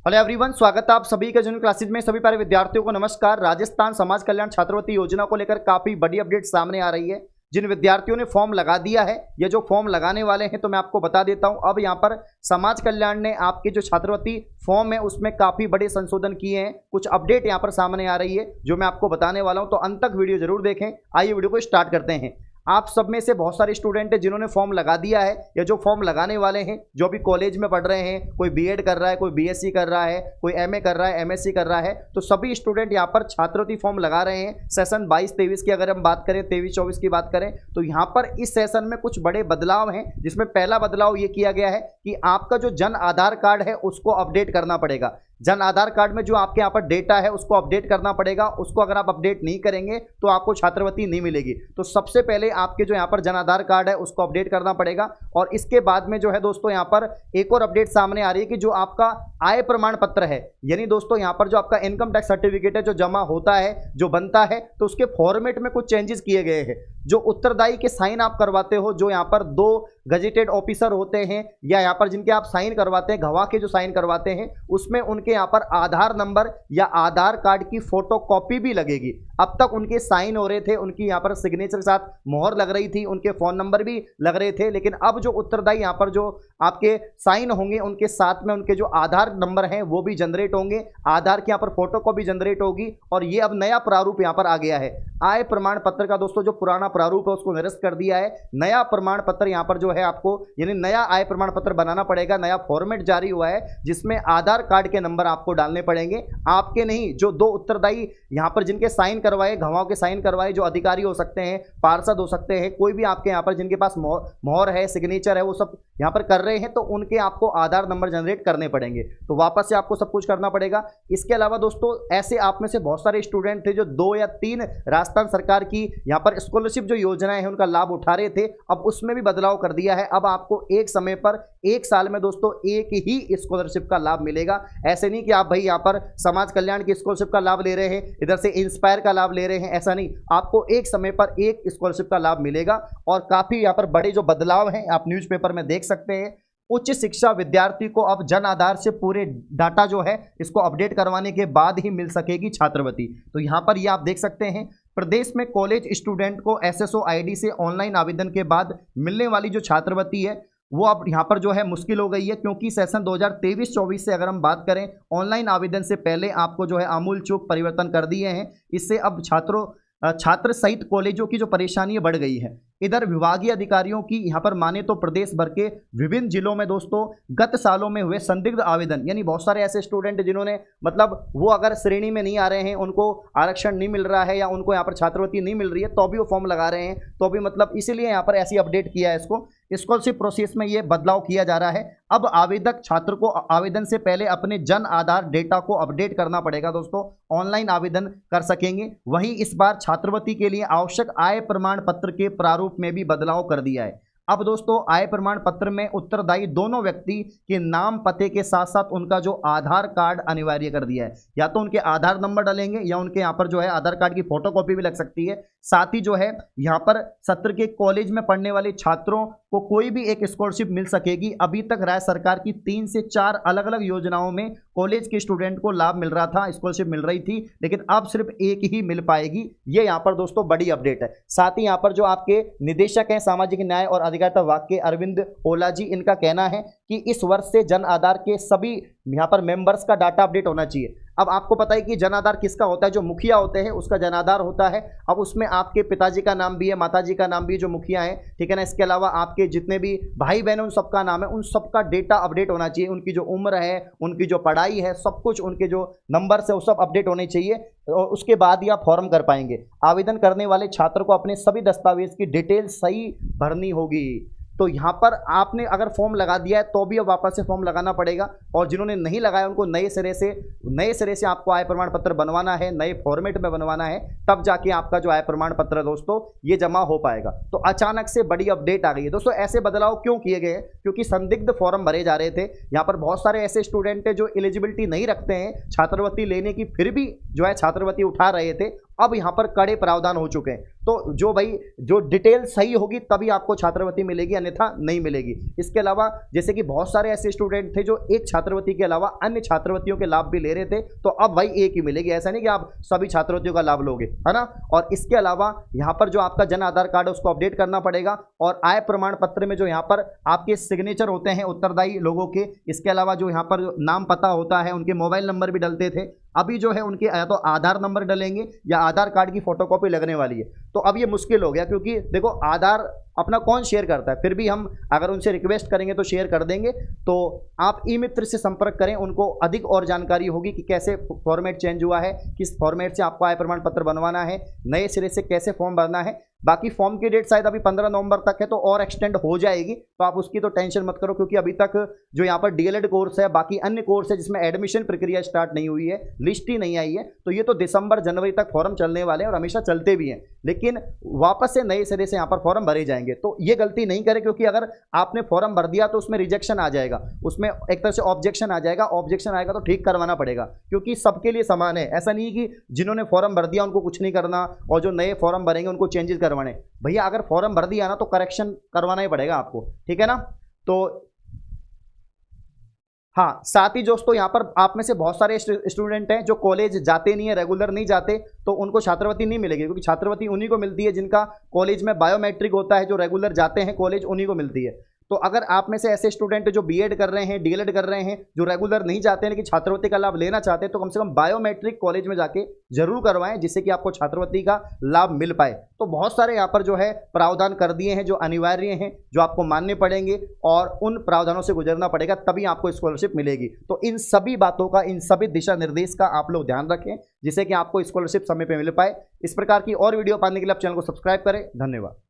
Hello everyone, स्वागत है आप सभी का जूनियर क्लासेज में। सभी प्यारे विद्यार्थियों को नमस्कार। राजस्थान समाज कल्याण छात्रवृत्ति योजना को लेकर काफी बड़ी अपडेट सामने आ रही है। जिन विद्यार्थियों ने फॉर्म लगा दिया है या जो फॉर्म लगाने वाले हैं, तो मैं आपको बता देता हूं, अब यहां पर समाज कल्याण ने आपके जो छात्रवृत्ति फॉर्म है उसमें काफी बड़े संशोधन किए हैं। कुछ अपडेट यहां पर सामने आ रही है जो मैं आपको बताने वाला हूं, तो अंत तक वीडियो जरूर देखें। आइए वीडियो को स्टार्ट करते हैं। आप सब में से बहुत सारे स्टूडेंट हैं जिन्होंने फॉर्म लगा दिया है या जो फॉर्म लगाने वाले हैं, जो भी कॉलेज में पढ़ रहे हैं, कोई बीएड कर रहा है, कोई बीएससी कर रहा है, कोई एमए कर रहा है, एमएससी कर रहा है, तो सभी स्टूडेंट यहाँ पर छात्रवृत्ति फॉर्म लगा रहे हैं। सेशन 22-23 की अगर हम बात करें, 23-24 की बात करें, तो यहाँ पर इस सेशन में कुछ बड़े बदलाव हैं। जिसमें पहला बदलाव ये किया गया है कि आपका जो जन आधार कार्ड है उसको अपडेट करना पड़ेगा। जन आधार कार्ड में जो आपके यहाँ पर डेटा है उसको अपडेट करना पड़ेगा। उसको अगर आप अपडेट नहीं करेंगे तो आपको छात्रवृत्ति नहीं मिलेगी। तो सबसे पहले आपके जो यहाँ पर जन आधार कार्ड है उसको अपडेट करना पड़ेगा। और इसके बाद में जो है दोस्तों यहाँ पर एक और अपडेट सामने आ रही है कि जो आपका आय प्रमाण पत्र है, यानी दोस्तों यहाँ पर जो आपका इनकम टैक्स सर्टिफिकेट है जो जमा होता है, जो बनता है, तो उसके फॉर्मेट में कुछ चेंजेस किए गए हैं। जो उत्तरदायी के साइन आप करवाते हो, जो यहाँ पर 2 गजेटेड ऑफिसर होते हैं या यहाँ पर जिनके आप साइन करवाते हैं, गवाह के जो साइन करवाते हैं, उसमें उनके यहाँ पर आधार नंबर या आधार कार्ड की फोटोकॉपी भी लगेगी। अब तक उनके साइन हो रहे थे, उनकी यहाँ पर सिग्नेचर के साथ मोहर लग रही थी, उनके फोन नंबर भी लग रहे थे, लेकिन अब जो उत्तरदायी यहाँ पर जो आपके साइन होंगे उनके साथ में उनके जो आधार नंबर हैं वो भी जनरेट होंगे, आधार की यहाँ पर फोटोकॉपी जनरेट होगी। और ये अब नया प्रारूप यहाँ पर आ गया है। आय प्रमाण पत्र का दोस्तों जो पुराना प्रारूप है उसको निरस्त कर दिया है। नया प्रमाण पत्र यहाँ पर जो है आपको, यानी नया आय प्रमाण पत्र बनाना पड़ेगा। नया फॉर्मेट जारी हुआ है जिसमें आधार कार्ड के नंबर आपको डालने पड़ेंगे, आपके नहीं। जो 2 उत्तरदायी यहाँ पर जिनके साइन करवाए, गवाहों के साइन करवाए, जो अधिकारी हो सकते हैं, पार्षद हो सकते हैं, कोई भी आपके यहाँ पर जिनके पास मोहर है, सिग्नेचर है, वो सब यहाँ पर कर रहे हैं, तो उनके आपको आधार नंबर जनरेट करने पड़ेंगे। तो वापस से आपको सब कुछ करना पड़ेगा। इसके अलावा दोस्तों ऐसे आप में से बहुत सारे स्टूडेंट थे जो 2 या 3 राजस्थान सरकार की यहाँ पर स्कॉलरशिप जो योजनाएं हैं उनका लाभ उठा रहे थे। अब उसमें भी बदलाव कर दिया है। अब आपको एक समय पर 1 साल में दोस्तों एक ही स्कॉलरशिप का लाभ मिलेगा। ऐसे नहीं कि आप भाई यहाँ पर समाज कल्याण की स्कॉलरशिप का लाभ ले रहे हैं, इधर से इंस्पायर का लाभ ले रहे हैं, ऐसा नहीं। आपको एक समय पर एक स्कॉलरशिप का लाभ मिलेगा। और काफी यहाँ पर बड़े जो बदलाव हैं आप न्यूज़पेपर में देख सकते हैं। उच्च शिक्षा विद्यार्थी को अब जन आधार से पूरे डाटा जो है इसको अपडेट करवाने के बाद ही मिल सकेगी छात्रवृत्ति। तो यहाँ पर ये आप देख सकते हैं, प्रदेश में कॉलेज स्टूडेंट को एसएसओ आईडी से ऑनलाइन आवेदन के बाद मिलने वाली जो छात्रवृत्ति है वो अब यहाँ पर जो है मुश्किल हो गई है। क्योंकि सेशन 2023-24 से अगर हम बात करें, ऑनलाइन आवेदन से पहले आपको जो है आमूल चूक परिवर्तन कर दिए हैं। इससे अब छात्र सहित कॉलेजों की जो परेशानी बढ़ गई है। इधर विभागीय अधिकारियों की यहाँ पर माने तो प्रदेश भर के विभिन्न जिलों में दोस्तों गत सालों में हुए संदिग्ध आवेदन, यानी बहुत सारे ऐसे स्टूडेंट जिन्होंने मतलब वो अगर श्रेणी में नहीं आ रहे हैं, उनको आरक्षण नहीं मिल रहा है या उनको यहाँ पर छात्रवृत्ति नहीं मिल रही है, तो भी वो फॉर्म लगा रहे हैं। तो भी मतलब इसीलिए यहाँ पर ऐसी अपडेट किया है इसको। स्कॉलरशिप प्रोसेस में ये बदलाव किया जा रहा है। अब आवेदक छात्र को आवेदन से पहले अपने जन आधार डेटा को अपडेट करना पड़ेगा दोस्तों, ऑनलाइन आवेदन कर सकेंगे। वहीं इस बार छात्रवृत्ति के लिए आवश्यक आय प्रमाण पत्र के प्रारूप में भी बदलाव कर दिया है। अब दोस्तों आय प्रमाण पत्र में उत्तरदायी दोनों व्यक्ति के नाम, पते के साथ साथ उनका जो आधार कार्ड अनिवार्य कर दिया है। या तो उनके आधार नंबर डालेंगे या उनके यहाँ पर जो है आधार कार्ड की फोटोकॉपी भी लग सकती है। साथ ही जो है यहाँ पर सत्र के कॉलेज में पढ़ने वाले छात्रों को कोई भी एक स्कॉलरशिप मिल सकेगी। अभी तक राज्य सरकार की 3 से 4 अलग अलग योजनाओं में कॉलेज के स्टूडेंट को लाभ मिल रहा था, स्कॉलरशिप मिल रही थी, लेकिन अब सिर्फ एक ही मिल पाएगी। ये यहाँ पर दोस्तों बड़ी अपडेट है। साथ ही यहाँ पर जो आपके निदेशक हैं सामाजिक न्याय और अधिकारिता विभाग के अरविंद ओला जी, इनका कहना है कि इस वर्ष से जन आधार के सभी यहाँ पर मेंबर्स का डाटा अपडेट होना चाहिए। अब आपको पता है कि जन आधार किसका होता है, जो मुखिया होते हैं उसका जन आधार होता है। अब उसमें आपके पिताजी का नाम भी है, माताजी का नाम भी है, जो मुखिया हैं, ठीक है ना। इसके अलावा आपके जितने भी भाई बहन उन सबका नाम है, उन सबका डेटा अपडेट होना चाहिए। उनकी जो उम्र है, उनकी जो पढ़ाई है, सब कुछ, उनके जो नंबर है वो सब अपडेट होने चाहिए। और उसके बाद ही आप फॉर्म कर पाएंगे। आवेदन करने वाले छात्र को अपने सभी दस्तावेज की डिटेल सही भरनी होगी। तो यहाँ पर आपने अगर फॉर्म लगा दिया है तो भी अब वापस से फॉर्म लगाना पड़ेगा। और जिन्होंने नहीं लगाया उनको नए सिरे से आपको आय प्रमाण पत्र बनवाना है, नए फॉर्मेट में बनवाना है, तब जाके आपका जो आय प्रमाण पत्र है दोस्तों ये जमा हो पाएगा। तो अचानक से बड़ी अपडेट आ गई है दोस्तों। ऐसे बदलाव क्यों किए गए हैं? क्योंकि संदिग्ध फॉर्म भरे जा रहे थे। यहाँ पर बहुत सारे ऐसे स्टूडेंट हैं जो एलिजिबिलिटी नहीं रखते हैं छात्रवृत्ति लेने की, फिर भी जो है छात्रवृत्ति उठा रहे थे। अब यहाँ पर कड़े प्रावधान हो चुके हैं। तो जो भाई जो डिटेल सही होगी तभी आपको छात्रवृत्ति मिलेगी, अन्यथा नहीं मिलेगी। इसके अलावा जैसे कि बहुत सारे ऐसे स्टूडेंट थे जो एक छात्रवृत्ति के अलावा अन्य छात्रवृत्तियों के लाभ भी ले रहे थे, तो अब भाई एक ही मिलेगी, ऐसा नहीं कि आप सभी छात्रवृत्तियों का लाभ लोगे, है ना। और इसके अलावा यहाँ पर जो आपका जन आधार कार्ड है उसको अपडेट करना पड़ेगा, और आय प्रमाण पत्र में जो यहाँ पर आपके सिग्नेचर होते हैं उत्तरदायी लोगों के, इसके अलावा जो यहाँ पर नाम पता होता है, उनके मोबाइल नंबर भी डलते थे, अभी जो है उनके या तो आधार नंबर डलेंगे या आधार कार्ड की फोटोकॉपी लगने वाली है। तो अब ये मुश्किल हो गया, क्योंकि देखो आधार अपना कौन शेयर करता है, फिर भी हम अगर उनसे रिक्वेस्ट करेंगे तो शेयर कर देंगे। तो आप ई मित्र से संपर्क करें, उनको अधिक और जानकारी होगी कि कैसे फॉर्मेट चेंज हुआ है, किस फॉर्मेट से आपको आय प्रमाण पत्र बनवाना है, नए सिरे से कैसे फॉर्म भरना है। बाकी फॉर्म की डेट शायद अभी 15 नवंबर तक है, तो और एक्सटेंड हो जाएगी, तो आप उसकी तो टेंशन मत करो, क्योंकि अभी तक जो यहाँ पर डीएलएड कोर्स है, बाकी अन्य कोर्स है जिसमें एडमिशन प्रक्रिया स्टार्ट नहीं हुई है, लिस्ट ही नहीं आई है, तो ये तो दिसंबर जनवरी तक फॉर्म चलने वाले हैं और हमेशा चलते भी हैं, लेकिन वापस से नए सिरे से यहाँ पर फॉर्म भरे जाएंगे। तो ये गलती नहीं करें, क्योंकि अगर आपने फॉर्म भर दिया तो उसमें रिजेक्शन आ जाएगा, उसमें एक तरह से ऑब्जेक्शन आ जाएगा, ऑब्जेक्शन आएगा तो ठीक करवाना पड़ेगा, क्योंकि सबके लिए समान है। ऐसा नहीं कि जिन्होंने फॉर्म भर दिया उनको कुछ नहीं करना और जो नए फॉर्म भरेंगे उनको चेंजेस करवाने। भैया अगर फॉर्म भर दिया ना तो करेक्शन करवाना ही पड़ेगा आपको, ठीक है ना। तो हाँ, साथ ही दोस्तों यहाँ पर आप में से बहुत सारे स्टूडेंट हैं जो कॉलेज जाते नहीं है, रेगुलर नहीं जाते, तो उनको छात्रवृत्ति नहीं मिलेगी, क्योंकि छात्रवृत्ति उन्हीं को मिलती है जिनका कॉलेज में बायोमेट्रिक होता है, जो रेगुलर जाते हैं कॉलेज उन्हीं को मिलती है। तो अगर आप में से ऐसे स्टूडेंट जो बीएड कर रहे हैं, डीएलएड कर रहे हैं, जो रेगुलर नहीं जाते हैं लेकिन छात्रवृत्ति का लाभ लेना चाहते हैं, तो कम से कम बायोमेट्रिक कॉलेज में जाके जरूर करवाएं, जिससे कि आपको छात्रवृत्ति का लाभ मिल पाए। तो बहुत सारे यहाँ पर जो है प्रावधान कर दिए हैं जो अनिवार्य हैं, जो आपको मानने पड़ेंगे, और उन प्रावधानों से गुजरना पड़ेगा, तभी आपको स्कॉलरशिप मिलेगी। तो इन सभी बातों का, इन सभी दिशा निर्देश का आप लोग ध्यान रखें, जिससे कि आपको स्कॉलरशिप समय पर मिल पाए। इस प्रकार की और वीडियो पाने के लिए आप चैनल को सब्सक्राइब करें। धन्यवाद।